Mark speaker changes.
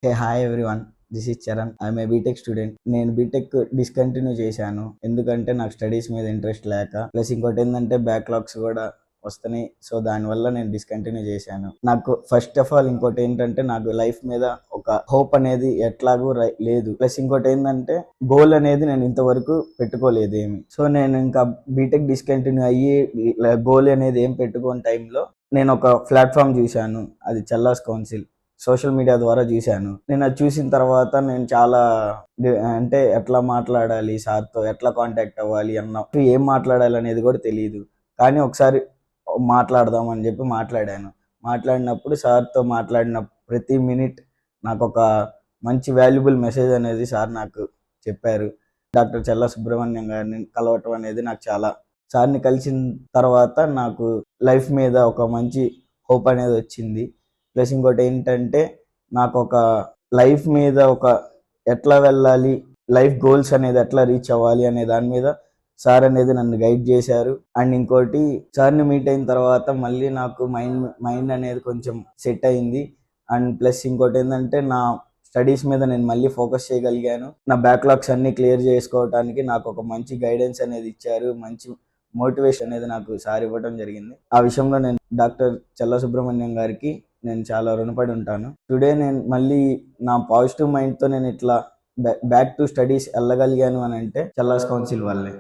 Speaker 1: Hey hi everyone, this is Charan. I'm a BTech student. నేను BTech discontinue చేశాను ఎందుకంటే నాకు స్టడీస్ మీద ఇంట్రెస్ట్ లేక, ప్లస్ ఇంకోటి ఏంటంటే బ్యాక్లాగ్స్ కూడా వస్తున్నాయి. సో దానివల్ల నేను డిస్కంటిన్యూ చేశాను. నాకు ఫస్ట్ ఆఫ్ ఆల్ ఇంకోటి ఏంటంటే నాకు లైఫ్ మీద ఒక హోప్ అనేది ఎట్లాగూ లేదు. ప్లస్ ఇంకోటి ఏంటంటే గోల్ అనేది నేను ఇంతవరకు పెట్టుకోలేదు ఏమి. సో నేను ఇంకా బీటెక్ డిస్కంటిన్యూ అయ్యి గోల్ అనేది ఏం పెట్టుకోని టైంలో నేను ఒక ప్లాట్ఫామ్ చూశాను, అది చల్లాస్ కౌన్సిల్. సోషల్ మీడియా ద్వారా చూశాను. నేను అది చూసిన తర్వాత నేను చాలా అంటే ఎట్లా మాట్లాడాలి సార్తో, ఎట్లా కాంటాక్ట్ అవ్వాలి ఏం మాట్లాడాలి అనేది కూడా తెలియదు. కానీ ఒకసారి మాట్లాడదాం అని చెప్పి మాట్లాడినప్పుడు సార్తో మాట్లాడిన ప్రతి మినిట్ నాకు ఒక మంచి వాల్యుబుల్ మెసేజ్ అనేది సార్ నాకు చెప్పారు. డాక్టర్ చల్లా సుబ్రహ్మణ్యం గారిని కలవటం అనేది నాకు చాలా, సార్ని కలిసిన తర్వాత నాకు లైఫ్ మీద ఒక మంచి హోప్ అనేది వచ్చింది. ప్లస్ ఇంకోటి ఏంటంటే నాకు ఒక లైఫ్ మీద ఒక ఎట్లా వెళ్ళాలి, లైఫ్ గోల్స్ అనేది ఎట్లా రీచ్ అవ్వాలి అనే దాని మీద సార్ అనేది నన్ను గైడ్ చేశారు. అండ్ ఇంకోటి, సార్ని మీట్ అయిన తర్వాత మళ్ళీ నాకు మైండ్ అనేది కొంచెం సెట్ అయింది. అండ్ ప్లస్ ఇంకోటి ఏంటంటే నా స్టడీస్ మీద నేను మళ్ళీ ఫోకస్ చేయగలిగాను. నా బ్యాక్లాగ్స్ అన్ని క్లియర్ చేసుకోవడానికి నాకు ఒక మంచి గైడెన్స్ అనేది ఇచ్చారు. మంచి మోటివేషన్ అనేది నాకు సార్ ఇవ్వడం జరిగింది. ఆ విషయంలో నేను డాక్టర్ చల్లా సుబ్రహ్మణ్యం గారికి నేను చాలా రుణపడి ఉంటాను. టుడే నేను మళ్ళీ నా పాజిటివ్ మైండ్తో నేను ఇట్లా బ్యాక్ టు స్టడీస్ వెళ్ళగలిగాను అని అంటే చల్లాస్ కౌన్సిల్ వల్లే.